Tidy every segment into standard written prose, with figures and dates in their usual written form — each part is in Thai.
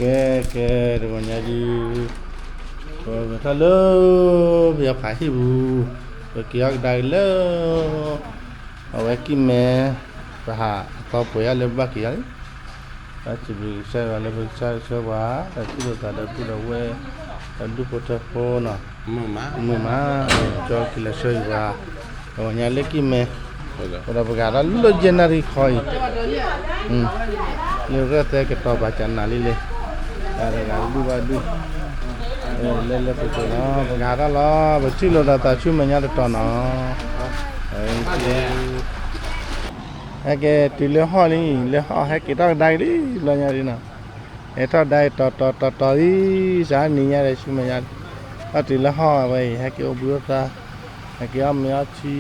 cái đồ nhà gì rồi ta lơ bây giờ phải hiểu rồi kia đại lơ ở cái kim mẹ và hạ có bữa lên ba kia đấy chỉ bị xe vào lên xe quá chỉ được cả được đầu quê đu potato nè mưa má cho kia là xe và ở nhà lấy kim mẹ rồi bây giờ lúc January khỏi nếu cái tàu bà chăn nà lên rồi đu ba đu lên lên phải nó bây giờ đó bây giờ là ta chú mình nhớ được tròn nó cái tỷ lệ họ đi lệ họ hay cái đó đại đi là nhà đi nào cái đó đại to đi sáng ní nhà đấy chú mình nhớ cái tỷ lệ họ vậy hay cái bữa ta hay cái âm nhớ chi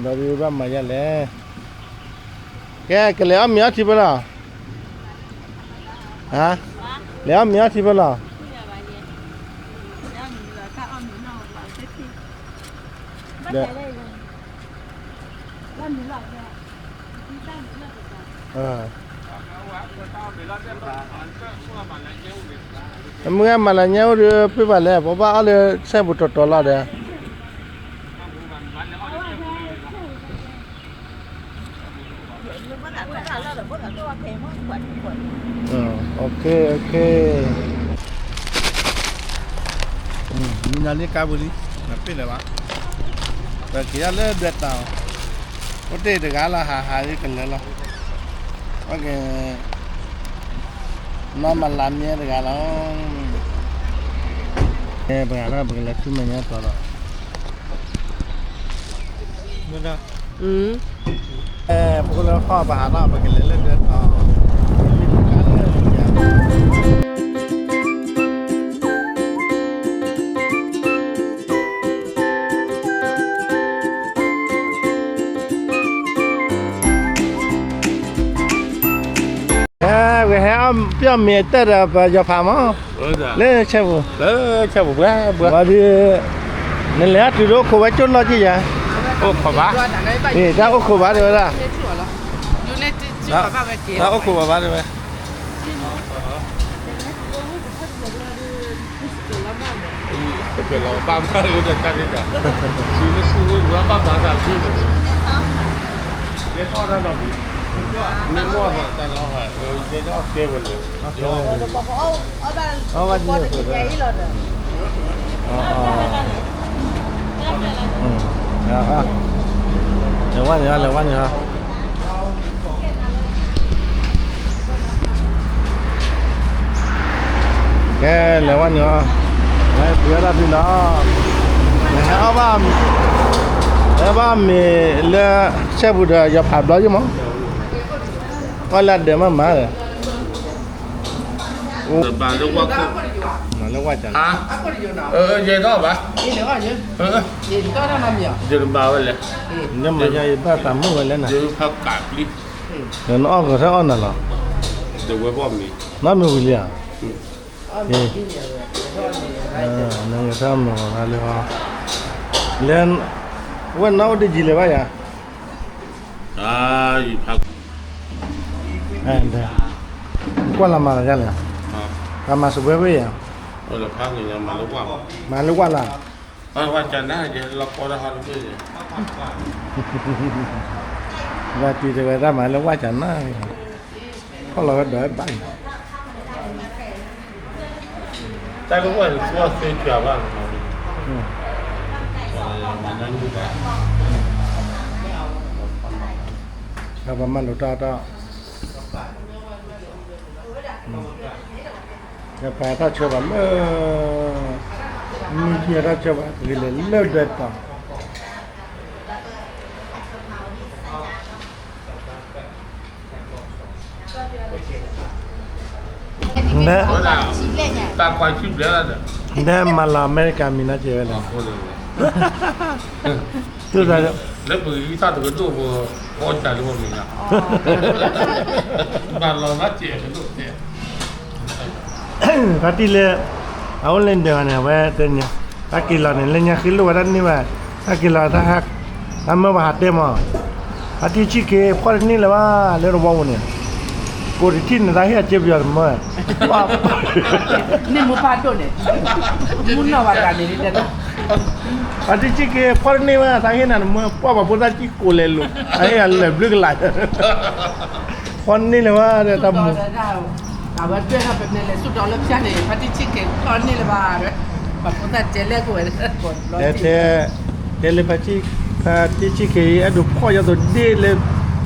đó đi ba mà nhà lẽ cái lẽ âm nhớ chi bao lâu hả lẽ âm nhớ chi bao lâu mưa mà là nhau đưa phía bên này, bố bà ở xe bút trộn là đấy. Ok. Mình là lấy cá bự đi, là phải là bạn. Và kia là đẹp tao. Có thể được cả là hà đi cần là. Ok. Nó mà làm như được cả nó. Bây giờ là chúng mình nhớ rồi. Được rồi. Bố nó kho bà nó bởi cái lên được. Cái hẻm phía miền tây là giờ phạm á, lên xe bù bữa đi nên lẽ từ đó cô bé chốt lo chứ vậy? Ô khổ bá, thì đã ô khổ bá được ra, đã ô khổ bá được rồi. cái lò băm cái luôn được cái gì cả, chỉ là suy nghĩ của băm bám làm gì được, cái thao ra làm gì? Nên mua mà ta lo hả, rồi cái đó kêu rồi. Bao nhiêu rồi? Lâu quá nữa. Cái lâu quá nữa. Đấy, bữa ra bên đó. Ba mình là xe bút giờ phạm đó chứ mà. Có là để mà rồi. Bà nó qua không? Nó qua chẳng. À? Vậy đó bà? Gì đó nó làm gì? Giờ bà vậy. Nhưng mà giờ ba tạm mua lên này. Giờ phải cạp đi. Rồi nó ăn cái ăn nào? Giờ quay bom đi. Nó mua gì à? Nó người ta mua là được ha. Lên, quên nó đi gì vậy à? À, phải. Đây. Qua làm mà ra nè. Làm mà sụp với à? Là phải người nhà mà nó qua. Mà nó qua là. Qua chân á, giờ nó qua đó hơn cái gì? Và chỉ để ra mà nó qua chẳng nó. Có là đợi bạn. Ta cũng phải qua xây cửa bạn. Các bạn mang đồ cho. Cái phải ta cho bạn mình kia ta cho bạn cái lơ đẹp tao. Nè. Ta quay chụp đấy là được. Nè mà là America mình nói chơi là. Tôi ra đó. Nếu bởi ta được cái đồ của con trả cho mình à. Mà lo nát chè cái đồ chè. Phát đi lên. Áo lên đường này về tên nhá. Ta kỳ lò này lên nhà khí lúa đánh đi mà. Ta kỳ lò ta hạt. Ta mới vào hạt đêm mà. Hạt đi chi kê. Khoa đi là ba. Lên nó bông nè. ကိုဒီချင်းနေတာဟဲ့ကြည့်ပြရမှာ နေမပါတော့နဲ့မနဝတာနေတယ်တော့ အတိချီကေဖော်နေမှာတာဟဲ့နာမပွားပါပေါ်တာချီကိုလေလို့အဲ့ရလေဘလကလာဖော်နေလေမှာတဲ့တမ ဒါပဲတွေ့တာပဲလေစွတ်တော်လည်းပြနေဖတ်ချစ်ကေခေါ်နေလေပါပဲဘာပေါ်တာကျဲလက်ကိုလည်းပေါ်လို့ တဲ့လေပါချီဖာတိချီကေအဲ့ဒုခေါ်ရတော့ဒီလေ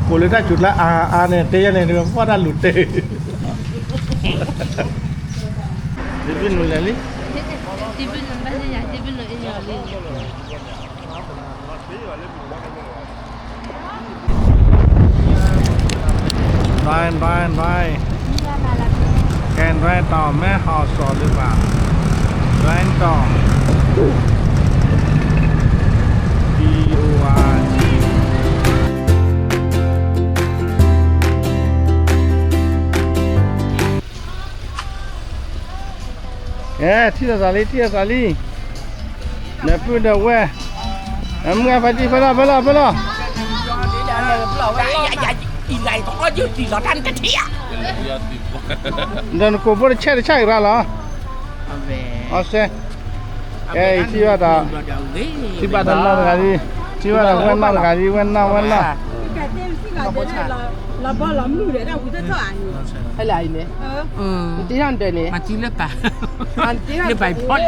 ကိုလေတာจุดละอาเนี่ยเตยเนี่ยဖော်တာလူတေဒီပြနူလေလီ ဒီပင်းနံပါတ်ရဒီပင်းလို့အရော်လေး Rồi Kèn ra tỏ mẹ họ sổ được vào Ra tỏ D-O-R-G Thi là giả lý Nè phương đầu que Em nghe phải đi phải loอีไงก็ยืดตีเราทันกันเที่ย Nên cô bố chạy ra là Ồ xe Ê, chị bà ta Chị bà ta nào là gì Chị bà ta quen nào là gì quen nào hay là này tí ăn đây này mà chỉ là cả ăn tí ăn bài pot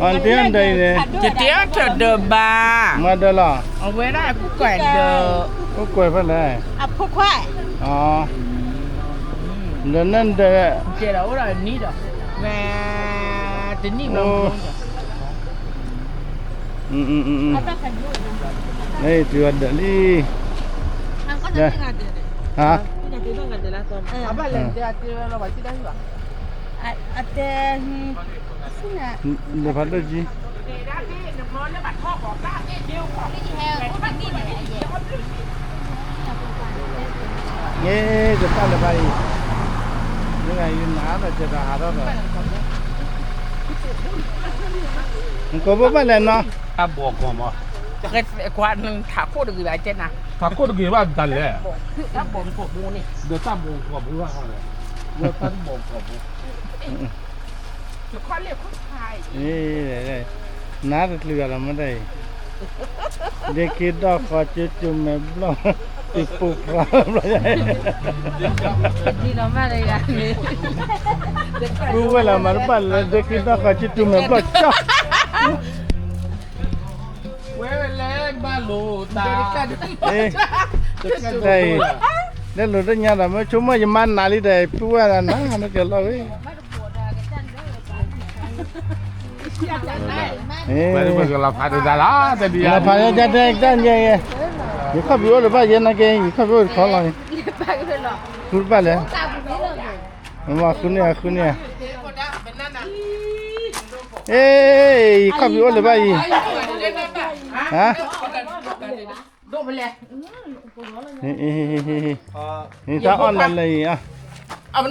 Anh tiếng đây nè chỉ tiếng chờ đờ bà Mà đây là ở bên này cũng quẹt đờ Có quay phải này phô khoai Nên đây chỉ đâu rồi ní rồi và tính đi đâu Đây chưa đợi đi Đây Hả apa lente ati lo ba ti dah ba ate sina Để phát được gì Nghe, chúng ta là vậy Nhưng ngày ná là chưa ra đó rồi Có bố bắt lên nó ta bỏ qua mà cái quan thả cô được gì vậy trên nào ta có được gì mà ta lẽ ta bồn của bố này được ta bỏ qua bố ra rồi được ta bỏ qua bố khoan liệt khoan thai đây Ná được lừa làm ở đây Để khi đó khó chứ chung mẹ blog Thì phục ra làm vậy đi nó mà đây à Cô quay là mà bắt là để khi đó khó chứ chung mẹ blog chọc quê lên ba lô ta Ê Đây Đây là rất nhà là mới chúng mới mang nà đi đây Phụ quay là ná nó kìa lo ấy bây giờ là phải được ra đó tại vì là phải ra đây cái gì you không biết là bao nhiêu này cái you không biết khó rồi cứ bao nhiêu mà khu này ê không biết là bao nhiêu hả đâu mà lẹนี่ถ้าอ่อนนั่นเลยอ่ะ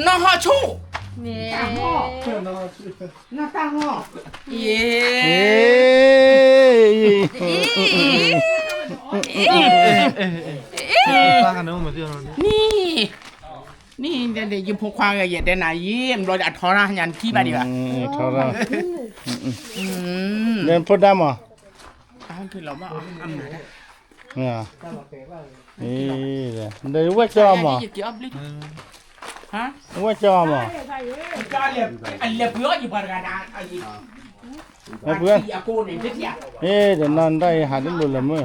nó họ chu nè na ta ho เอ้ป้ากันน้องมาเที่ยวนี่ นี่เดี๋ยวยิมพงควางอย่าเดี๋ยวไหนยิ้มเราจะทอรายันที่บ้านดีกว่า ทอราเดินพูดได้มั้ย อ้าวคือเราว่าอันไหน เนี่ยนี่เลยเดี๋ยวว่าจอมั้ย ฮะ ว่าจอมั้ย ก็เรียบอันเรียบเยอะอยู่บริการอันนี้ เพื่อน อากูเนี่ยเสีย เอ๊ะเดี๋ยวนอนได้หาได้หลุดละมั้ย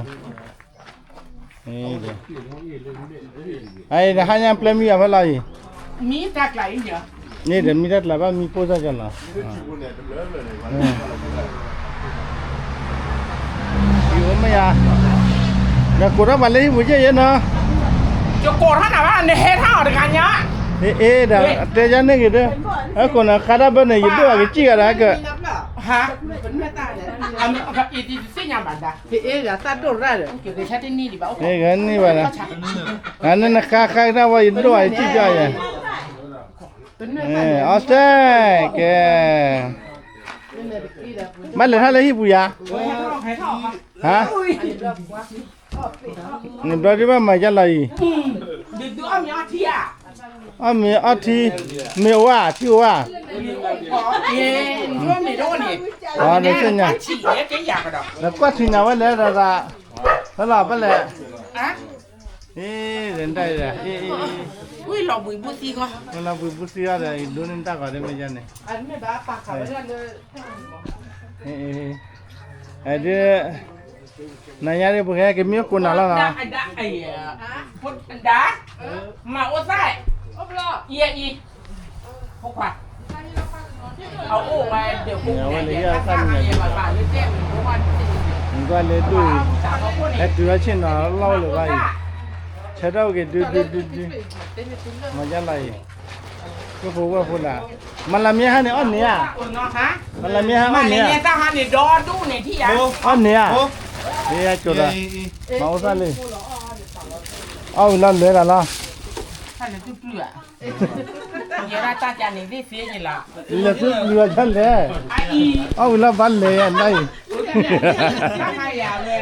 นี่เดี๋ยวไอ้เดี๋ยวหายังเปลี่ยนมีอะไร มีตากไหลเยอะ นี่เดี๋ยวมีได้หลายบ้านมีโพสต์กันเหรออยู่ไหมอ่ะเดี๋ยวกูรับมาเลยที่บุญเยอะๆเนาะ จะโกรธท่านอ่ะว่าในเฮท่าเดียวกันเนาะ เอ๊ะเดี๋ยวเดี๋ยวจะนึกดูไอ้คนน่ะขาดบ้านเนี่ยอยู่ด้วยกันจี้กันแล้วก็ ฮะ เป็นแม่ตาเนี่ย อันนี้ก็อีที่สิ่งอย่างแบบนั้น เอ๊ะอย่าตัดโดนได้เลย เกี่ยวกับชาตินี้ดีเปล่า เอ้กันนี่บ้านะอันนั้นนะข้าๆนะว่าอยู่ด้วยจี้จ้อยออสเตรแกมันเหลือเท่าไรที่ปุยาฮะนี่บราซิลว่ามาจะไร ดื้อๆมีอาเทีย啊没啊提没有啊就啊， 耶你说没肉呢啊那是呢，起也给压个的那过去呢我来了啦，好了不来，啊诶人带的，诶，喂老不不是个我那不是要的，多人打个的没讲呢，啊没把把卡在那哎这，那伢的不看给没有过哪了啦？ 哎呀พุทธดามาโอ้ไส้เอียอีพวกว่าเอาโอ้ไปเดี๋ยวกูเนี่ยจะทำให้มาบ้านนี่เจ๊พวกว่า 你过来对，哎主要去哪捞了吧？吃到给对，มาจะไรก็พูดว่าพูดละมันละเมียฮะเนี่ยอ้อนเนี่ย คนเนาะฮะ มันละเมียฮะอ้ มา อน เนี่ เนี่ย ยถ้าหานี่ดอดูเนี่ยที่ยา อ้อนเนี่ยเนี่ยจุดละมาอุตส่าห์เลยเอาแล้วเลยละล่ะ ท่านจะเปลือกเดี๋ยวเราตาจานนี่ได้เสียนี่ล่ะ เหลือคือเหลือฉันเลย ไอ้อี เอาแล้วบ้านเลยอ่ะไหน ถ้าใครอยากเลย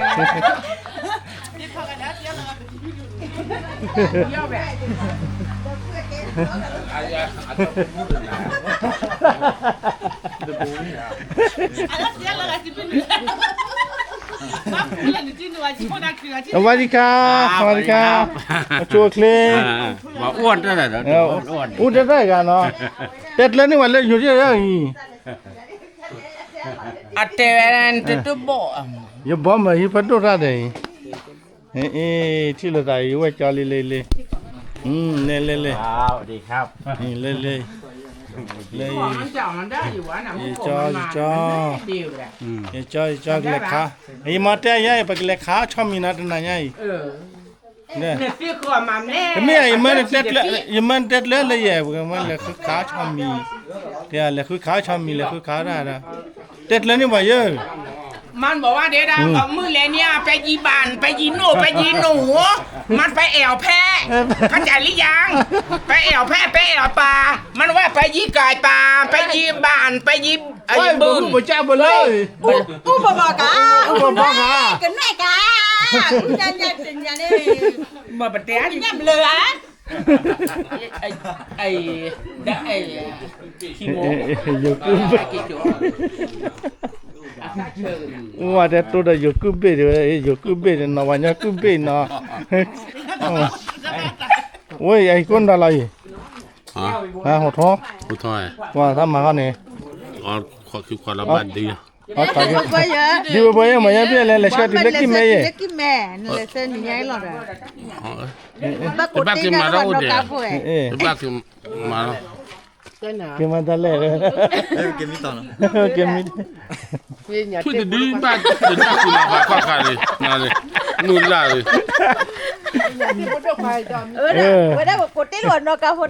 เยอะแบบ สวัสดีครับสวัสดีครับชัวร์เคล ว่าอ้วนเท่าไหร่แล้วอ้วน อู้ได้กันเนาะเต็ดแล้วนี่วันเลยอยู่ที่ไหน อัตเตอร์นตุบอ อย่าบอกมาฮิพันตุระเดยเอ๊ะที่เราได้อยู่ว่าจอลีเลยเล่ สวัสดีครับ นี่เล่ มันเจ้ามันได้อยู่วะน่ะมันเดียวแหละ จอยเล็กขาไอ้มาเตะยัยปากเล็กขาชอบมีนัดนั่นยัยเนี่ย เนี่ยเสียขวามันแน่ แต่ไม่ไอ้มันเต็ดเลยยัยพวกมันเล็กขาชอบมีเดี๋ยวเล็กขาชอบมีเล็กขาได้นะเต็ดแล้วนี่ว่าเยอะ มันบอกว่าเดี๋ยวเอามือเลยเนี่ยไปยีบานไปยีโนไปยีหนูมันไปแอวแพ้เข้าใจหรือยังไปแอวแพ้ไปแอวปลามันว่าไปยีกายปลาไปยีบานไปยีไอ้ โอ้ย บึ้ง บ่จ้าบ่เลย อู้บอกกะ บ่บอกอ่ะ กันแม่กะยันนี่ มาปะเตี้ย ยันเหลือ ไอ้ขี้โม้ อยู่กู กี่จุด ว่าแต่ตัวเดียวอยู่กูเบ้อยู่กูเบ้นะวันนี้กูเบ้นะโอ้ยไอ้คนอะไรฮะหัวท้อ ผู้ทอย ว่าทำมากันเนี่ย อ๋อขอคือความละบ้านดี อ๋อตาย ไปเยอะ ดีบ่ยังมายังเปลี่ยนเลยเลยชัดที่เล็กกี่เมย์ เล็กกี่แม่นี่เลยเส้นใหญ่หรอ อ๋อ บ้ากินมาแล้วเดี๋ยว เอ๊ะ บ้าคือมาแล้ว เกมมาได้เลยเกมมีต่อเกมมี พูดดีบ้านเดี๋ยวคุณมาบ้านข้าเลยมาเลยนู่นล่าเลย เวลาบอกกดที่หลวงนกกาพด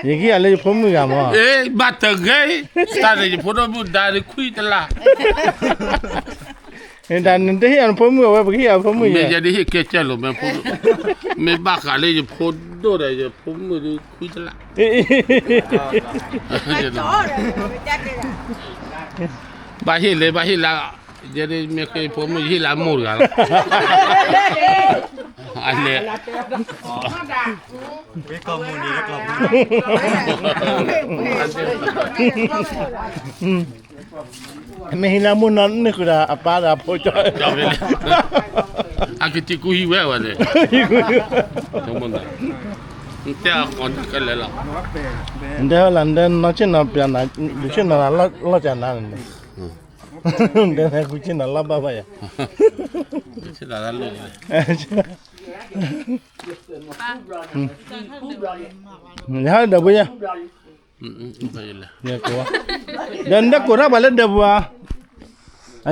ยังกี่อะไรผมมือกันมั้ง เอ๊ะบ้านเธอไงตาเลยพูดว่าพูดได้คุยตลาด เห็นแต่นั่นที่อันผมมือว่าพี่อันผมมือ ไม่จะได้เกี่ยวเจ้าหรอกไม่พูดไม่บ้าอะไรจะพูดด้วยจะพูดมือคุยตลาด บ้าเห็นเลยบ้าเห็นละจะได้ไม่เคยพูดมือเห็นละมูกันอันนี้ ไม่เห็นละมุนนั่นนี่คืออะปาดาโพจอย เอาไปเลยอากิติกุยแววเลยทั้งหมดเลยแต่ก่อนกันเลยล่ะ เดี๋ยวหลังเดินน้องชินน่ะเปลี่ยนน่ะดูชินน่ะละจันนั่นเดี๋ยวให้กูชินน่ะละบ้าไปอ่ะ ใช่แล้วเลย เดี๋ยวเดี๋ยวไปอ่ะ ไปเลย เนี่ยกูเดินเด็กกูรับอะไรเดี๋ยวอ่ะไอ้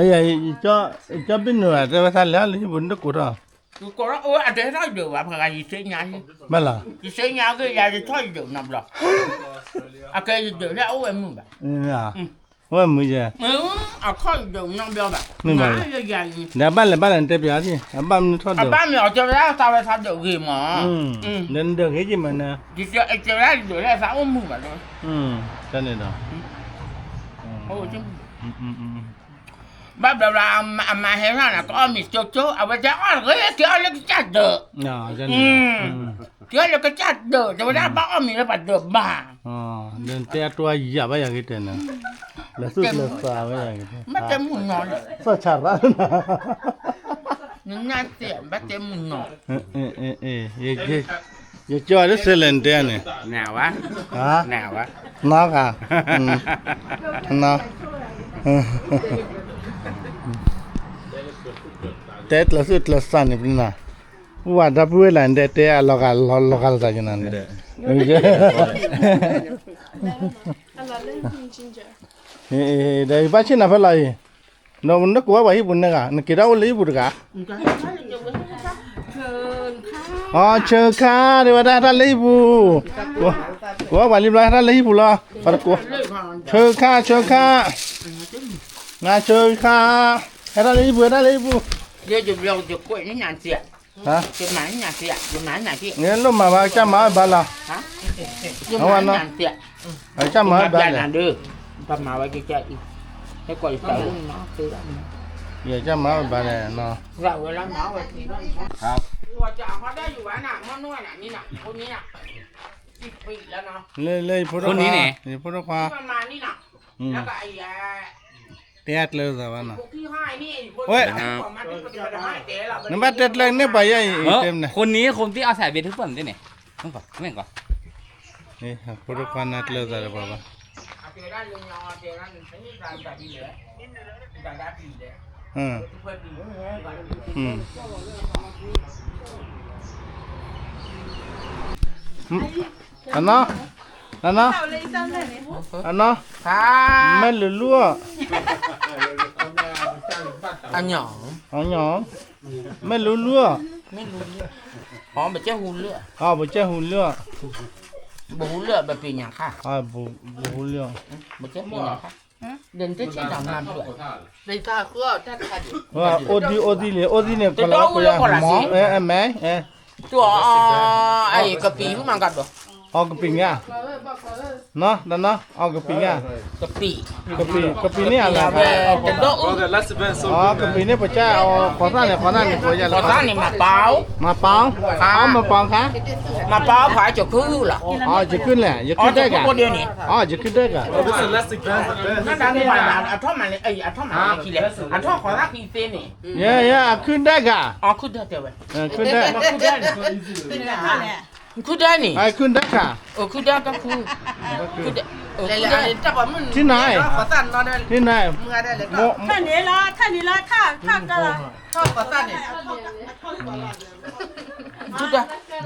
จ้าเป็นหน่วยแต่ว่าท่านแล้วเลยบุญเด็กกูรับ กูก็อันเดียวได้เดี๋ยวว่าพลังยิ่งเสียงาน ไม่ล่ะ ยิ่งเสียงานก็อยากจะถอยเดี๋ยวนำหรอกอะแกเดี๋ยวแล้วเอามึงแบบ อ่ะว่ามือจะ เอาถอยเดี๋ยวนำแบบแบบใหญ่ เดี๋ยวบ้านเลยบ้านเลยเต็มยาสิบ้านมันทอด อ่ะ เดือด บ้านมีออกจะแล้วตาไปทำเดี๋ยวกี่หมอ เดินเดือดให้จิมันนะ ยิ่งจะแล้วเดี๋ยวแล้วสาวมึงแบบ จันเนี่ยเนาะ โอ้จริงบ้านเรามาเห็นน่ะก็มีโจ๊กเอาไปจะอ้อนเฮ้ยเกี่ยวอะไรจัดเด้อ จันเนี่ย Dia lo kecak de, coba apa om ni dapat de bah. อ๋อเดินแต่ตัวหยาบอย่างงี้เต็นนะแล้วสุดแล้วสาวอย่างงี้ Macam munol. สดชาบ้านนะ Nyak tiap macam munol. เยจ่อด้วยเซเลนเดนเนี่ย Nào á. ฮะ Nào á. นอกอ่ะนอกแต่ละสุดละสันนี่นะว่าดับเวลาเดแต่ลอกาลอกาซะจังนั้นเนี่ยโอเคได้บ้านชินะเฟลายโนมันนักว่าไว้บุญนะนักกีฬาวันนี้บุญกะอ๋อเชิญค่ะเดี๋ยวได้ท่านเลยบุกูว่าวันนี้ได้ท่านเลยบุล่ะปะกูเชิญค่ะงาเชิญค่ะให้ท่านเลยบุได้เลยบุ Dia jumlah je kuat ni nyak tiap. ฮะ Cuma nyak tiap, cuma nyak tiap. เงี้ยลูกมาบ้าจ้ามาบ้าละ Ha? Cuma nyak tiap. ไอ้จ้ามาบ้า Dah เลย ada. Pama bagi cak. Dia kau tahu nak tu dah. อย่าจ้ามาบ้าเลยเนาะ Rau lah mau ti. ครับ Gua cakเขาได้อยู่นะมันนู่นน่ะนี่น่ะคนนี้น่ะ10 ปีแล้วเนาะ เลยพุทธคนนี้เนี่ยพุทธควา ประมาณนี้น่ะแล้วก็ไอ้ เตียดเลยสิวะนะ พวกที่ให้นี่คน เฮ้ย ของมันที่มันจะให้เจ๊เรา นั่นบ้าเตียดเลยเนี่ยไปยัยเต็มเลย คนนี้คนที่เอาสายเบ็ดทุกคนได้เนี่ยต้องก่อนไม่ก่อน นี่พุทธควานัดเลยสิบ้า เจ๊ได้ยังยอเจ๊ได้นี่ได้ได้ดีเลยได้ได้ดีเลย อืม เพื่อนดี อันนั้นอันนั้นอันนั้น ค่ะ ไม่เหลือลัว อันหยอง อันหยองไม่เหลือลัว ไม่รู้เรื่องอ๋อแบบเจ้าหูเลือด อ๋อไม่ใช่หุ่นเลือ บ่หูเลือดแบบเป็นอย่างค่ะ อ๋อบุเลือ แบบเจ้าเป็นอย่างค่ะเดินเจ๊เจ๊ดำน้ำด้วย ในตาคือท่านค่ะ ว่าโอดีเนี่ยคนละคนละหมอแม่ตัวไอ้กะปิขึ้นมากันบ่ เอากระปิงอ่ะเนาะนั่นเนาะเอากระปิงอ่ะ กะปิ กระปินี่อะไร แต่โต อ๋อกระปินี่พระเจ้าขอท่านเนี่ยตัวใหญ่ ขอท่านนี่มาเปล่า มาเปองเอามาเปองค่ะ มาเปล่าผายจะคือล่ะ อ๋อจะขึ้นแหละจะ อ๋อ ขึ้น จะ ได้ คือ กัน คนเดียวนี่ อ๋อจะขึ้นได้กัน นั่นดังนี่ว่าอันท่อมันไอ้อันท่อมันขี้เลยอันท่อขอรักขี้เส้นนี่ เย้ขึ้นได้กัน อ๋อคือได้เจ้าเว้ย ขึ้นได้ คือได้คือได้นี่ ไอ้ขึ้นได้ค่ะ คือได้ก็คือได้คือได้จับว่ามัน ที่ไหน ขอสั่นนอนได้ ที่ไหน มึงได้เลย โม ท่านนี้ละท่านนี้ละท่ากันละ ชอบขอสั่นเนี่ย คือได้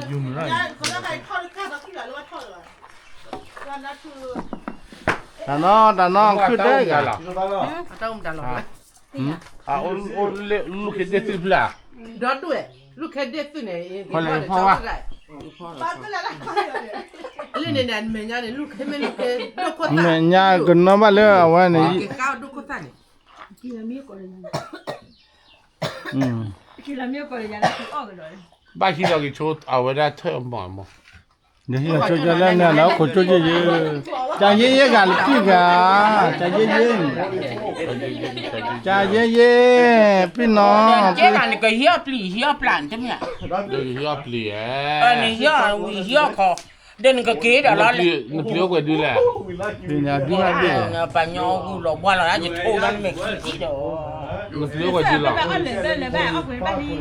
อยู่ไม่ได้ คนละใครท่อหรือข้าตะขี้หรือว่าท่อหรือว่านั่นคือ แต่น้องขึ้นได้กัน ต้องดันลง Ah, on look at this black. ดอดด้วยลูกแค่เด็ดตัวเนี่ย เพราะอะไรเพราะว่า เล่นในนั้นเมียเนี่ยลูกแค่ไม่ลูกแค่ลูกคน แม่ย่าก็น้องมาเลยเอาไว้นี่ ก้าวลูกคนสั่น กินแล้วมีคนอย่างนั้นออกเลย Back here, you told our that term, mama. เดี๋ยวช่วยจะเล่นเนี่ยแล้วคนช่วยเยอะใจเย็นๆกันพี่กาใจเย็นๆใจเย็นๆพี่น้อง เจ๊กันนี่ก็เหี้ยปลีเหี้ยปลานจังเนี่ย You up, yeah. นี่เหี้ยคอเดินก็เกดแล้ว No, you go do that. พี่น้าดูนะเด้ ปัญญากูหลอกว่าเราจะโทรนั้นไม่คิดเด้อ No, you go do แบบ that. อันเลยเลยแบบออกไปแบบนี้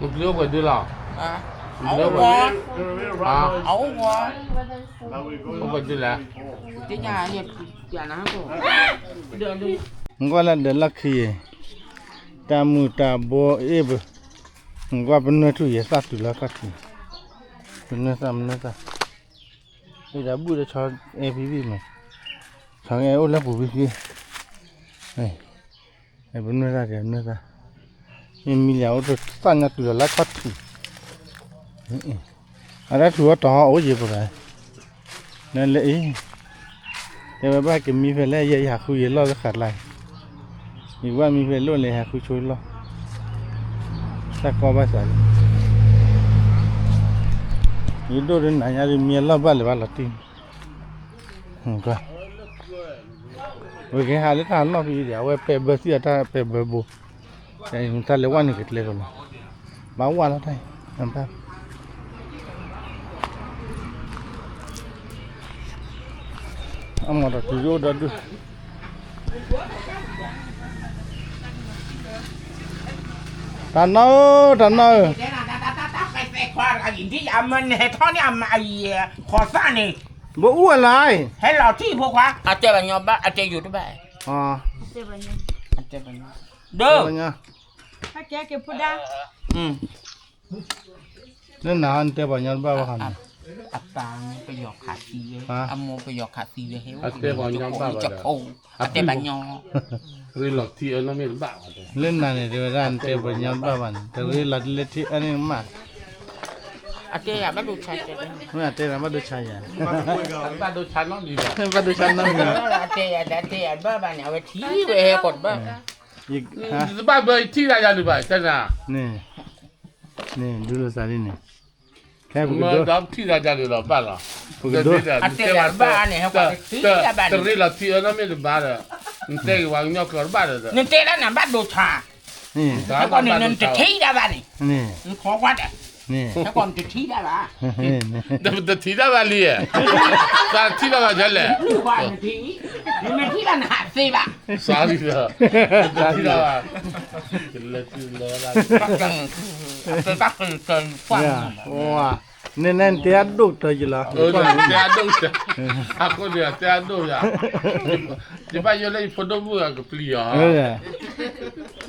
No, you go do that. เอาวะ Ah, เอาวะ you go do that. เจ๊ยาเนี่ยอย่านะกูเดินดู ngwa la de lakhi ta mu ta bo eb ngwa bnu tu ye sa tu la ka tu bnu sa ni da bu de cha e bi bi me cha e o la bu bi bi e bnu sa ni mi ya o to sa nya tu la ka tu ara tu to o ye bu ga na le e te ba ke mi fe le ye ya khu ye lo ka khat lai มีว่ามีเพื่อนร่วมเลยฮะคุยช่วยล้อสักกอบาสายี่ดูเรื่องไหนยาดิมีล้อบ้านหรือว่าละทีก็โอเคฮะเลยท่านล้อพี่เดี๋ยวไว้เปเบอร์ซี่ท่าเปเบอร์บูแต่ท่านเลยว่านี่กิดเลยก็เลยบ้าว่าแล้วไงน้ำตา amara tu yo da du tanau เดี๋ยวนะไปควากับหญิงที่ยามันให้ท่อนี่ไอ้ขอซ่านี่ บ่อ้วนหลาย ให้เราที่พวกว่าอาเจบัญญาบ้าอาเจอยู่ด้วย อ๋อ อาเจบัญญาเด้อ เป็นไง ถ้าแกเก็บพูดได้ นั่นนานแต่บ่ยันบ่ว่าหั่น อัปางไปหยอกขาซีเลยอโมไปหยอกขาซีเลยเฮ้ยจับโอ้อาเจบัญญา รีหลอดที่เอาน้ำมันบ้าเลย เล่นนั่นนี่เดี๋ยวร้านแต่บ่ยันบ่วันแต่เวลาเล่นที่อันนี้มา อาเจอยากมาดูชายเจ ไม่แต่ละมาดูชายอ่ะ บ้านดูชั้นน้องดีเลย มาดูฉันนั่น อาเจบ้าบ้านเอาไปทีไปเฮกดบ้า อีกฮะ บ้านเบย์ที่ได้ยังหรือเปล่าจันน่ะ นี่ดูโลซาลีนี่แค่บุก เมื่อ โด ดอมที่ได้ยังหรือเปล่าล่ะ อาเจบ้าเนี่ยเขาไปทีบ้าน แต่รีหลอดที่เอาน้ำมันบ้าเลยนี่เตะวางยอกบ้าเลย นี่เจแล้วน่ะบ้านดูชา นี่ แล้วก็นี่จะทีได้บ้านนี่ นี่ ขอวัดอ่ะ นี่ แล้วก่อนจะทีได้บ้า แต่ที่ได้บ้าเลยแต่ที่ได้บ้าจะเลย หรือว่าทีนี่มันที่บ้านหาซีบ้า สาลีเลยที่ได้บ้าเลยที่เลยละ ปักกังปักเกินฟัง ว้าแน่ๆเตียดุตัวอยู่ละ เดี๋ยวดูสิako dia tiado ya di ba yo le fodo bu ga pli ya เออ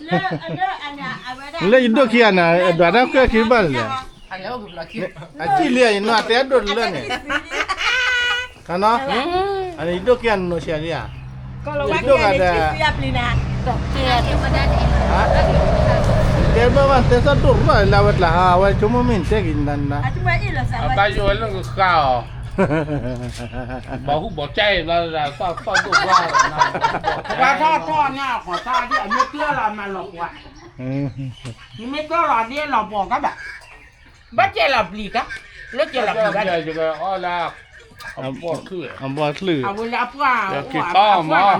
เลิกอันเนี้ยเอาไว้ได้ เลยดูขี้อ่ะนะดาดก็ขี้บ้านเลย อันแล้วก็ละคิด อาชีเลียนว่าเตียดุเลยเนี่ยกันเนาะอันนี้ดูขี้อ่ะโนเชียเนี่ย ก็เราว่าแกในชีวิตปลีนาตกเตียเก็บมาได้ เดี๋ยวบ้านเตะสะดุดว่าเราละฮะว่าชั่วโมงมินเตกินนั่นนะ อาจจะไม่อีหรอสาว ba yo le ko ka ba hu bo chai la sa du wa ว่าท่อเนี่ยขอท่าที่อันนี้เกลือเรามาหลอกว่ะนี่ไม่เกลือเราเนี่ยเราบอกกันแบบบ้าเจเราปลีกะแล้วเจเราปลีกะ ya je ga ola bo ku อันบ่ลือ เอาเวลาพ่อ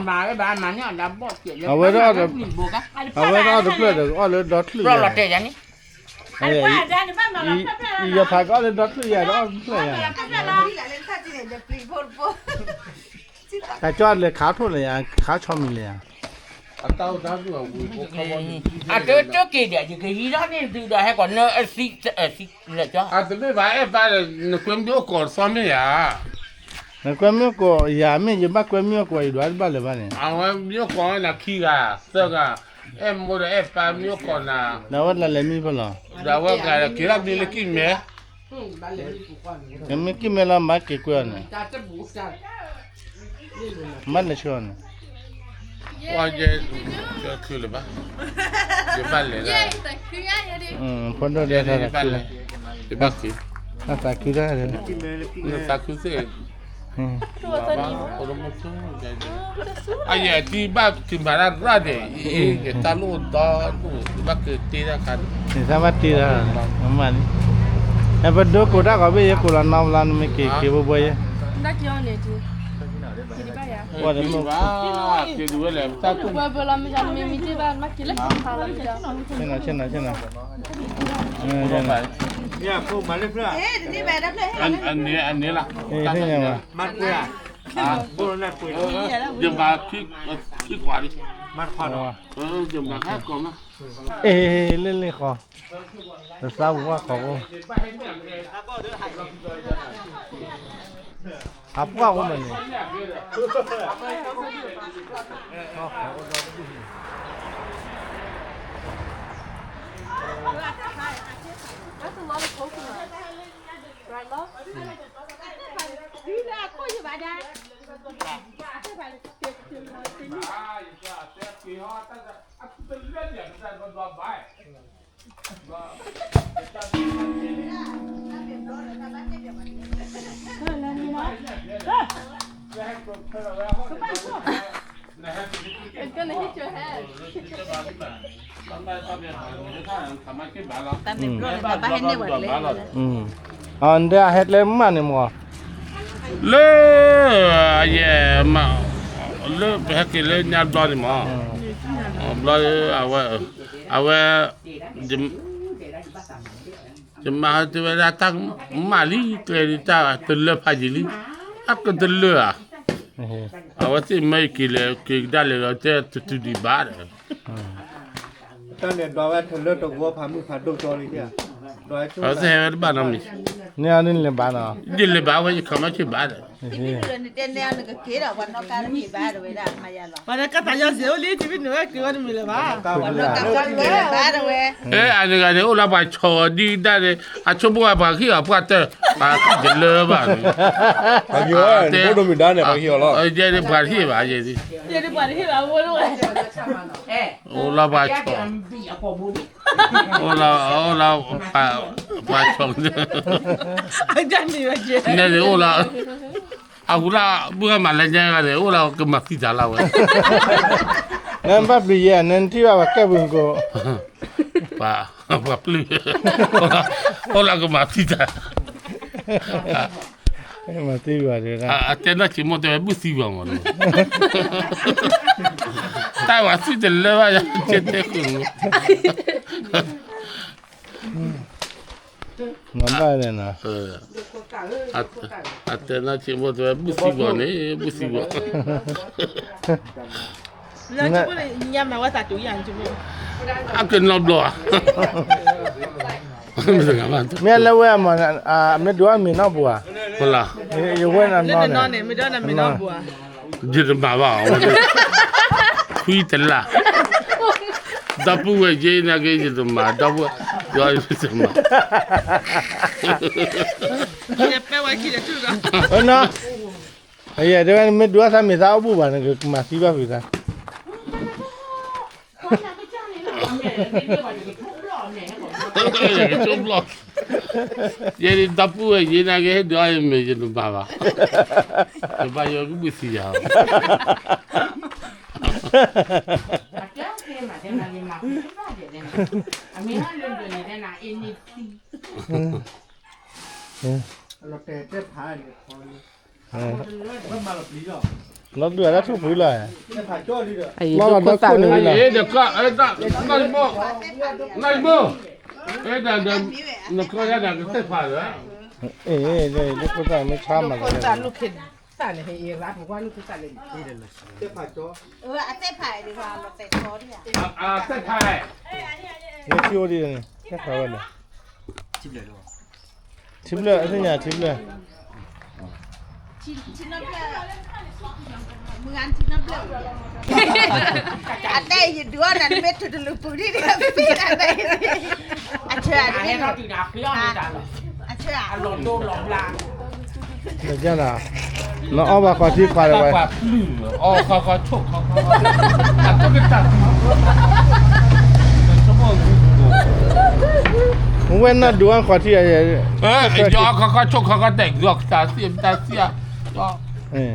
มาไอ้บ้านมาเนี่ยเราบอกเกี่ยว เอาไว้รอด ปลีกบอกะ เอาไว้รอดเพื่อเดี๋ยวเอาเลยดอทลือ เราเราเตะอย่างนี้ ไอ้ป้าด้านนี้บ้านเรา อีอย่าพาก็เลยดอทลืออย่าดอทลือ แต่จอดเลยขาทุ่นเลยอ่ะขาชอมเลยอ่ะ ata da du wa wu ko ka wa อ่ะเจ้าเกเดี๋ยวจะกี่ร้านนี่ดูได้ให้ก่อนเนอะสิเลยจ้า a de me ba e ba ne kwem bi o ko so me ya แล้วก็มีก็อย่าไม่จะบ้าก็มีก็อีดวันบ้าเลยบ้าเนี่ย awon mi o ko na ki ga so ga e mo de e pa mi o ko na แล้วว่าละเลยมีพอหรอ da wa ga ki ra bi le ki me ยังไม่กินเวลามาเกี่ยวกันเนี่ย จ้าจะบูจ้า มันเลยชวน wa je ku le ba je ba le la พอดีเดี๋ยว je ถ้า ba le je ba ki ถ้าตาคิดได้เลย ne ta ku se Aye, ti ba ti mara rade, e ta lo da lo ba ke ti da kan. นี่ถ้าว่าตีละมันไอ้พอดูกูได้ก็ไปยังกูละน้ำละไม่เกี่ยวบ่อย ได้กี่วันเนี่ยจีกี่ดีป่ะยา ว่าเดี๋ยวมึง Ba, ti du le ta ku. ว่าเวลาไม่จำไม่มีที่บ้านมากี่เล็กพาเราจ้ะ เช่นนั้นเช่นนั้นเช่นนั้น Ba. เอ๊ะนี่แม่ได้เลย An ni la. เฮ้ยที่ยังวะ Je ba ki kwa ri. อ๋อ Je ba ka ko ma. เอ้เล่นๆขอแต่ทราบว่าเขาอับว่ามันนี่ That's a lot of coconut. Right, love? You know, call you by that. It's gonna hit your head. อันเดียเฮ็ดเลยมันนี่มัว Le ye ma. Le ba ke le nya blo ni ma. Blo awa jema tu datang mali ke ta tele pajili. Ak tele ah. a wasi mai ke dale te tu di bar ตอนเนี่ยดอยว่าเธอเลิกตกวัวพามือพาดกจอเลยเนี่ยดอยช่ว a se ba na mi เนี่ยนี่เลยบ้านเนาะ dile ba wa ka ma che ba นี่ တဲ့နေရာကကေတော့ဘာတော့ကားမိပါတော့ဝေးတာမရလား ဘာလဲကတာရစေလေးဒီပြီးနော်ကေဝတ်မီလေပါ ก้าว ဘာ เล တော့ ย ကားဝေးပါတော့ဝေး a ne ga ne o la ba cho di da de a cho bo ba ki a pa te ba de le ba ni อายุอ่ะโดนมีด้านเนี่ยบางทีเรา a je de ba ki ba je di ဒီဒီပါလေပါဘိုးလို့ o la ba แก cho บีอพอบุญ o la ba cho ကြမ်းနေပဲကျ ne de o la a ku la bu ma la ja ga de o la ke ma ki da la we นั่นปั๊บเลยอ่ะนั่นที่ว่าแก้บุญก็ ba plus o la ke ma ki da มาตีว่าเลยนะ a te na chi mo te bu si ba mo ta wa si de le ba ya che te ku มันได้เลยนะ a te na chi mo te bu si ba ne bu si ba แล้วจะพูดยามมาว่าตัดจุยานจุ a ke no blo a แม่แล้วว่ามันไม่ดูว่ามีนอกบัว hola อยู่เว้นอัน เล่ นอน นนอนเนี่ยไม่ได้นะไม่นอนบัว je de ma ba kui te la da pu we je na ke je de ma da bu yo je ma เนี่ยแปลว่าคิดจะจุกัน เออเนาะไอ้เดี๋ยวไม่ดูว่าถ้ามีสาวบัวนี่ก็มาซีบ้าไปกัน je blo je de da pu we je na ke do ai me je de ma ba je ba yo ku bu si ya เราแต่เจ็บผาเนี่ยพอเลยว่ามาหลบหลีหรอ เราดูแล้วทุกผู้เลย เจ็บผาจ้อดีเด้อ ไอ้ลูกคนต่างนี่แหละ de ka da na bo da na ko ya da ke te pa da เอ้ยเดี๋ยวลูกคนไม่ช้ำมา ค เล น ย ต่างลูกเห็นต่างเนี่ยเฮียรักบอกว่าลูกต่างเลย เจ็บผาจ้อ အသက်ဖိုင်ဒီပါတော့တဲ့ခေါ်တယ် a te pa นี่ชิวดีนี่แค่เขาเลยชิบเลยไอ้ที่เนี่ยชิบเลย ချင်းတော့ပြမငန်းချင်းတော့ပြအတဲ့ရဒွားနဲ့မဲ့တူလူပူရီပြရတယ်အချာ ให้เราตีดาเพื่อนนี่จ้ะ အချာ หลอนโดนหลอนลาง เดี๋ยวจ้าน่ะน้องเอาบาควาที่ควายไว้ pa plu o ka chok ka a to ke ta มึงเว้นน่ะดูว่าควาที่ไอ้ yo ka chok ka tek yo ta si yo เออ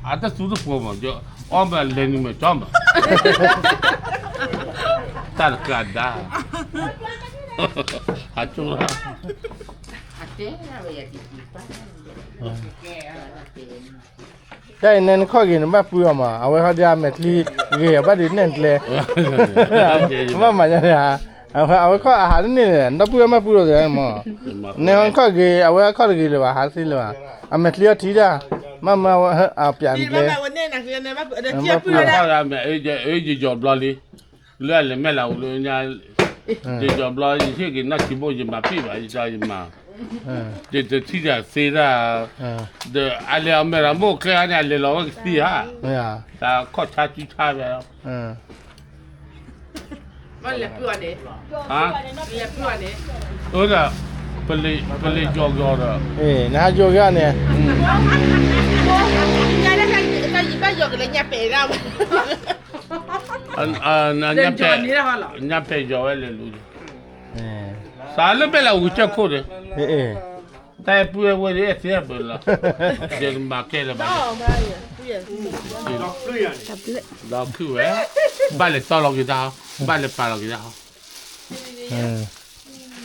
a ta su de po mo yo o ba le ni me chamba ta ka da a chok la เจ๊เราอยากกินปลาแก่แล้วเจ๊ ได้เน้นข้อกินแบบเปลือกมาเอาไว้เขาจะเม็ดลีเกี่ยวกับดินเน้นเลยว่ามันจะเนี่ยเอาไว้ข้ออาหารนี่เนี่ยนับเปลือกมาเปลือกเลยมั้งเนี่ยข้อกินเอาไว้ข้อกินเลยว่าหาซื้อเลยว่าเอาเม็ดลีทีละมาเอาเปลี่ยน ဒီ เลย မှာวันนี้นะคือเนี่ยมาเดี๋ยวเทียบ plu ha me e je job lo li le me la lo nya je job lo yi che ke na chi bo je ma pi ba ji ja ji ma เออ de ti da se da เออ de ale amera mo ke ane ale lo ti ha ไม่อ่ะ ta ko cha chi cha ba เออ มันเหลือเพื่อนเนี่ย ha เหลือเพื่อนเนี่ย o da pele jog yo da เอ้นะโจกเนี่ย ยายได้กันยิบไปยกเลยเนี่ยเป๋เรา na nya pe jo ele lu เออ sa le be la u cha ko de เออ ta pu e we de se be la de ma ke le ba มาเนี่ยผู้ใหญ่ la pu e ba le to lo ki da ba le pa lo ki da เออ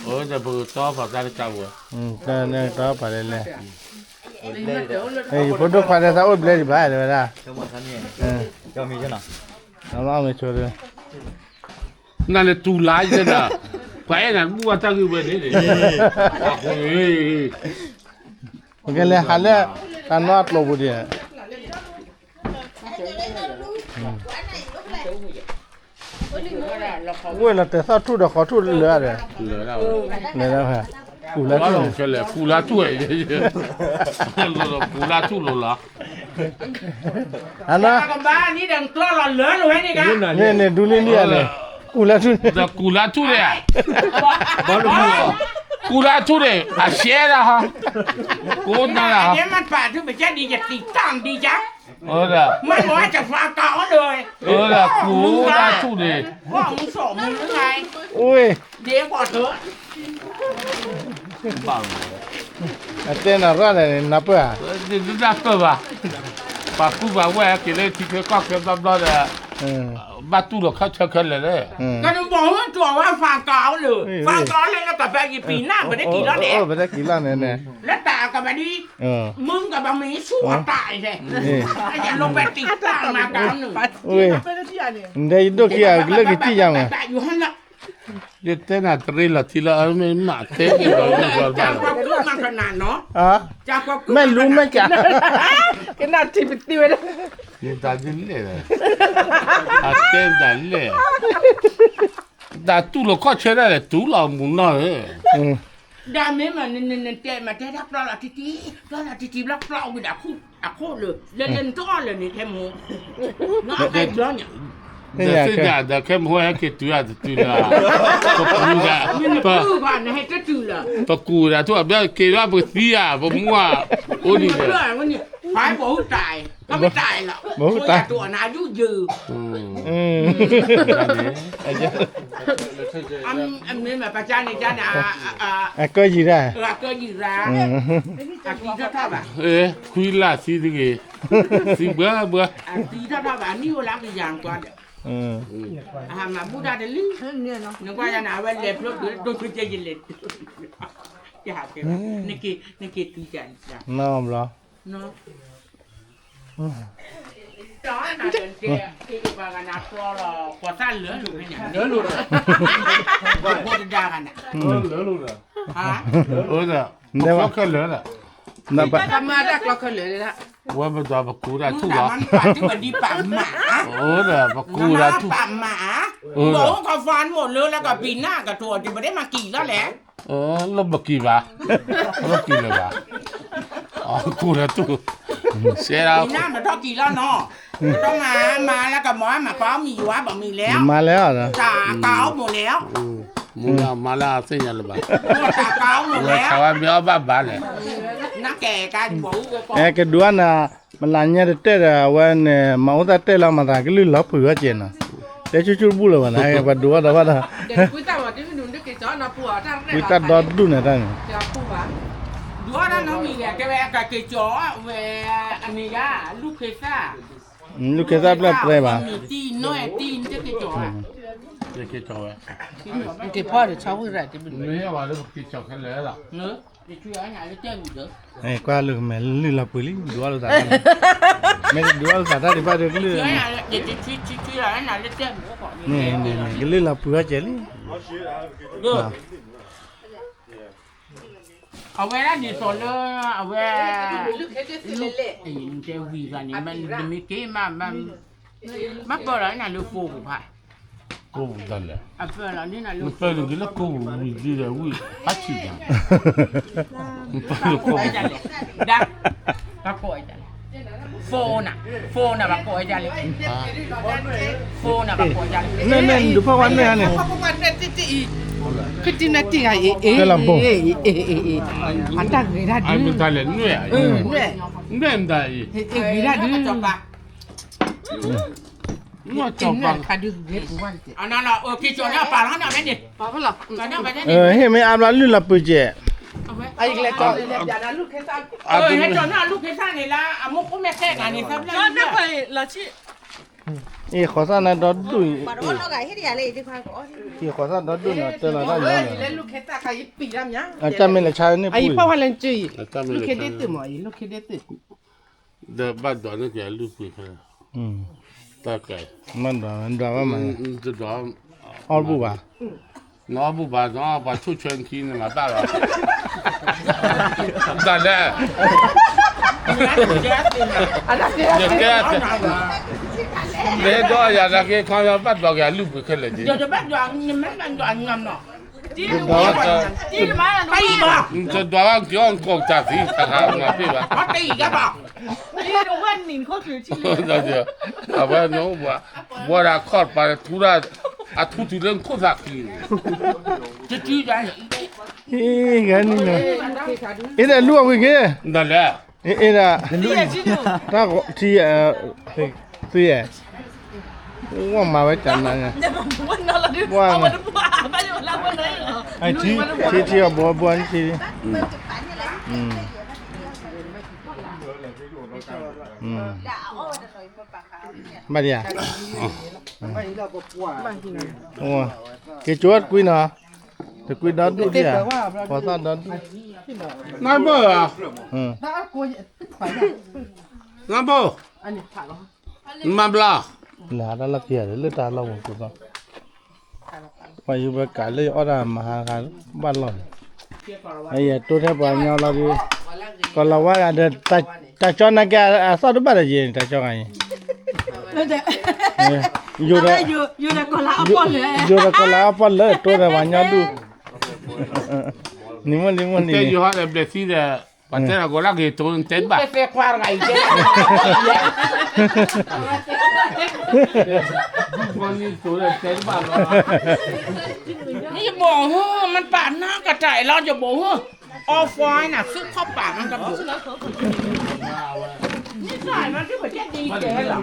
o de bu to pa da le cha wo เนี่ยต่อไปเลยเอ้ยโฟโต้ควาได้ซะโอ้เบลดิบ้าเลยว่ะเออ จ้อมีจังน่ะ เอาไม่ช่วยเลย na le tu la de da pa e na bu ta ki we de deโอเคเลยหันเลยการนวดโลบุดี为了得上吐的好处了的，惹了，来了哈，古来我了弄起来，胡拉住哎，胡拉住了，啊那， Cái ba ní đừng to là lớn rồi đấy cả. 那ดูนี่เลย古来住，这胡拉住的，胡拉住的，啊，写了哈，我那了 Nếu 哈， mà phải thì phải chết đi giật thì tăng đi chắc. 的， Mà nói chẳng phá có rồi. 的，胡拉住的， Có ông sổ mình nữa này. 喂， Để quả thửa. 棒，在那热嘞，那不啊？你那个吧，把古巴外给那提个高个高高的，把肚子靠车来了， Cái nó bỏ hết chùa qua phá có rồi. Phá có lên nó cả phải gì phí nam mà đấy kỳ đó nè. ไม่ได้กี่ล้านเนี่ย Nó tạ cả bà đi. มึงกับbà mỹ xua tại này. Anh nhà lông bè tịt tạ mà cáo nữa. โอ้ยเดี๋ยวดูกี่อ่ะเลิกกี่ยังอ่ะ Tại dù hắn là. 这在那这里了，提了俺们马车给了那个 Chà 吧。 qua cứ mà khả nạn nó. อ่ะ Chà qua cứ ไม่รู้ไม่จ๋า Cái nào thì bị tiêu đấy. 你打进来了，啊，真的嘞，那堵了靠车来了，堵了木那了， Đa mấy mà nên tệ mà thế đắp đó là tí tí lắp lọc vì đã khô rồi lên to là này thêm một nó cái đó nhỉ 那现在的看不还给堵啊堵了，不顾的， nhưng mà cứ bạn này hay cái trừ là 不顾的，都不要给他不死啊，不摸啊，我的 cứ 嘞， là cái gì phải bổ trại có cái trại là Bổ trại. tuổi nào dữ dừ 嗯， anh nên mà bà cha này cha là อ่ะก็ยีได้ là cơ gì ra tí thao thao bà 哎，亏了是这个，是不， tí thao thao bà níu lắm cái dạng toàn mà bút ra đến lý nó qua ra nào bên lẹp đôi khi chơi gì lẹp chả cái này kia tí chả น้อมเหรอ nó đó là đến kia khi mà cái nào to là quả san lửa luôn cái nhà lửa luôn rồi bố ra cái này hả 我的，我可乐了， น่ะปะ Cảm ơn đã có cái lưỡi đó. 我不知道不顾了， มึ 吐 งด่า 了 มัน，ป่าที่มันดีป่าหมา 我的不顾 มัน 了 มา 吐。 ป่าหมาบอกว่าเขาฟันหมดเลยแล้วก็ปีหน้ากับตัวที่ไม่ได้มากี่แล้วแหละ 那不给吧？不给了吧？哦，顾了吐，谁 ปี 了 ห？น้ามันต้องกี่แล้วเนาะต้องมาแล้วก็หมอมาฟ้องมีวะบอกมีแล้ว มาแล้วเหรอ จ่าเก้าหมดแล้ว 马拉这样了吧？ จ่าเก้าหมด 我 แล้ว 台湾没有办法了。 นักแก่กันบอก เอ้ก็ดูนะมันลานเนี่ยเตะวันมาอุตเตะละมาตาก็ลือลับเผือเจนนะแต่ชูๆบุเลยวันนะบัดดูว่าว่า Để cuối tao mà đi đúng cái chó nó bùa ra วิตัดดอดดูเนี่ยท่าน Cho khu vả. ดูว่าน้องมีแกแวกับเกจอเวอันนี้ก็ลูกเคซ่า ลูกเคซับแล้วไปบ่า มีตีนน้อยตีนจะเกจอ 这给找哎， Cáiพ่อđể cháu vừa ra thì mình 没有啊，这给找开来了。 เนอะจะช่วยอะไรจะเจ้าอยู่เด้อ เอ้กว่าลือแม่ลือลับปุลิดูว่าลูกตาไม่ดูว่าลูกตาดิบ่าเด้อลือ ช่วยอะไรจะช่วยอะไรจะเจ้าอยู่ก่อน นี่ก็ลือลับเผือเจลิ เด้อเอาไว้แล้วดีสุดเลยเอาไว้ lúc hết cái lệ lệ. ไอ้เจ้าวีกันนี่มันมีเกมมันเปิดอะไรนะลูกปูผ่า 够不得了， อ่ะเปิดอะไรนี่นะลู 你 ก 摆了给那够味的了，味还去的，你摆了够 โกยจันเลยดักปะโกยจันโฟน่ะปะโกยจันเลยโฟน่ะปะโกยจัน แม่ดูพ่อวันแม่เนี่ย Không có quan hệ tí tí. Cái tin này tí này Cái làm bông. Hắn đang người ta 俺 đưa. 们咱俩虐， Nè. 虐的， Người ta đưa. 我找 Chính là 吧， khá đưa hết của quan hệ. อันนั้นเราคิดจนเนี่ยป่าแล้วเนี่ยไม่ดิ Bảo có lọc. ป่าเนี่ยไปเนี่ย เฮ้ยไม่อาบน้ำลือลับเผือเจ Anh lại cho lên nhà nó lúc hết sao. ให้จนเนี่ยลูกแค่ท่านนี่ละอ่ะมุกก็ไม่แค่งานนี่ครับ Cho nó phải là chị. เอ้ขอสั่นนะดอดดู Bà đó nó gãy hết nhà này thì phải có. ที่ขอสั่นดอดดูนะเจอแล้วได้ยัง Ôi, lên lúc hết ta cái bị làm nhá. อาจารย์ไม่ละชายนี่ปุ้ Ai ย bao hành lên chị. 咱们 Lúc 来 hết đi 看 từ，mọi lúc hết đi từ. 这半段那个路回去了， อืม 大概， มันดอว่ามัน 这找 ออลบุบ่า 拿不把出全体那么办了，咋的？ Je casse. Les doigts, il y a là qui quand il n'y a pas de bagarre, lui, pour qu'elle le dise. Je dois avoir un compte à vie, ça va, on a fait, va. Ah ouais, non, voilà, corps, par tout là, à tout le monde, quoi, ça qui. เฮ้ยกันนี่นะเอ็ดลูกวิ่งเงี้ย Dans l'air. เอ็ดถ้าที่ที่ว่ามาไว้จันนะเนี่ยว่าไอ้ที่บัวที่มาดิอ่ะโอ้เกจวดกุยเนาะแต่กุยดอดดูดิอ่ะพอตอนดอด N'importe quoi. อัน N'importe. นี้ผ่านแล้ว Mabla. หลาดละเกียร์เลยตาเราหมดกูต้องไปอยู่ไปกาเลยออดามหาการบ้านเราไอ้ตัวแทบว่าเงาเราดิก็เราว่าเดี๋ยวตาจอนักแกสอดบ้านเลยตาจอไงอยู่ได้อยู่ได้ก็ลาปอนเลยอยู่ได้ก็ลาปอนเลยตัวแต่ว่าเงาดูนี่มัน Te yo ha de decide patera gola que todo en tedba. เฟควาไงเจ๊ Con todo en tedba. นี่บอกเฮ้อมันปาดหน้ากระจายเราจะบอกเฮ้อออฟไลน์น่ะซื้อข้าวปากมันกระบุกนี่ใส่มันที่เหมือนแค่ดีเจ๊หรอ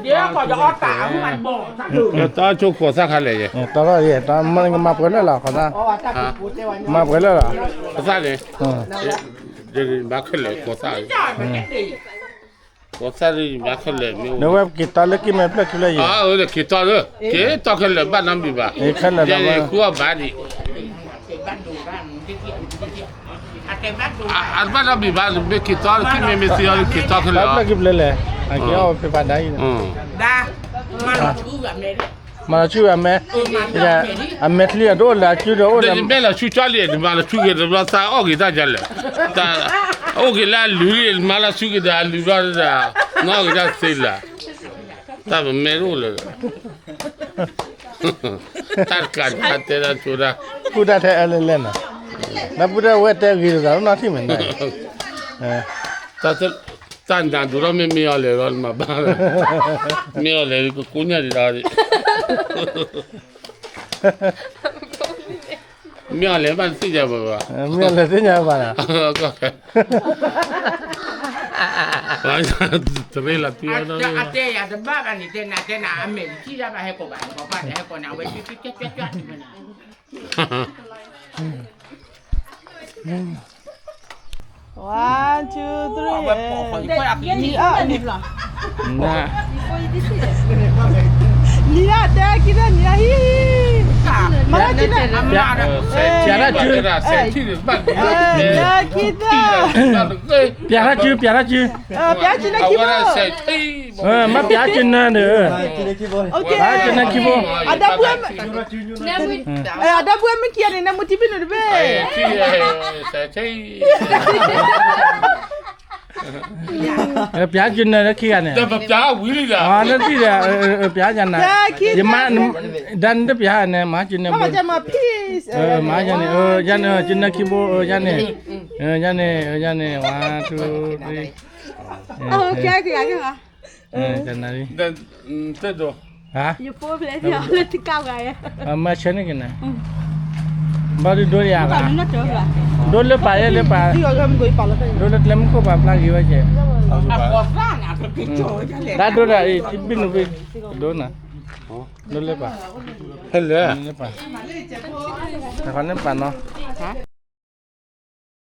เดี๋ยวก่อนจะออตามันบอกสักหนึ่ง Yo estaba choco saca le. ตอนนี้ตอนมันมาเปิดแล้วล่ะขอนะมาเปิดแล้วล่ะ Sale. De bakle cosa. จ่ายมันแค่ดี Cosa de bakle. เดี๋ยวแบบกินตอนเล็กกินไม่เปลือกเลย Ah, le kitalo. Que tokele ba nambi ba. Ya ku ba di. บ้านดูบ้านที่เที่ยวอาเต็มบ้านดู Alba nambi ba be kitalo ki me mesi al เปลือก kitalo. กินเลยอันนี้เอาไปปานได้ ดามันชื่อแบบนี้ มาชื่อแม่จะแม่เลี้ยดูละชื่อดู De bella chuchali de mala chuge de sa o ki ta jale. Ta o ki la lui mala chuge da lui ba da. No ki da sela. Ta me ro le. Ta ka ta da chura. พูดได้แท้เล่นๆนะแล้วพูดได้เวทแต่กี่ตัวน่าที่เหมือนกัน Ta ta da duro me mi ale ro ma ba. Mi ale ko kunya di da. Mi ale ba si ja ba. มีอะไรที่ไหนบ้าง Trela tia no. อาเตยาจะบ้ากันนี่เตนาอเมริที่จะไปให้กบบ้านกบบ้านให้คนเอาไว้ที่แจ๊One, two, three. เอาไว้ปอกคนค่อยเอาที่นี่ น่า Nia, até aqui da Nia. Mana cina? เปียระจื้อ Aqui เปียระจื้อ Piá cina aqui, Agora bom. sente. มาเปียจื้อนั่นเด้อ Ok. cina aqui, bom. Ada buah. Ada buah mekian ni nak mutipin tu be. Aqui sente. เปียจื้อนั่นขี้กันเนี่ย Da papia wili อ๋อ la. นั่นที่เปียจันน่ะยมาดันเปียเนี่ยมาจื้อเนี่ย Mama jangan peace. มาจันเนี่ยจันจื้อนั่นขี้บ่จันเนี่ยจันเนี่ย1 2 3 Oh, ok, ok, ok. จันนี่ Da tedo. ฮะ You pun boleh dia boleh tikau gaya. มาเชนกันนะบาร์ดูยากอ่ะ Nak tu lah. ดูเลยไปเลยไป Dia orang goi pala. ดูเลยเล่มก็แบบลากอยู่ว่าเจ้ เอาก่อสร้างอ่ะเป็นโจยเลย ได้ดูได้ที่บินไปดูนะดูเลยไป Hele. เลยไปแต่คนนี้ไปเนาะ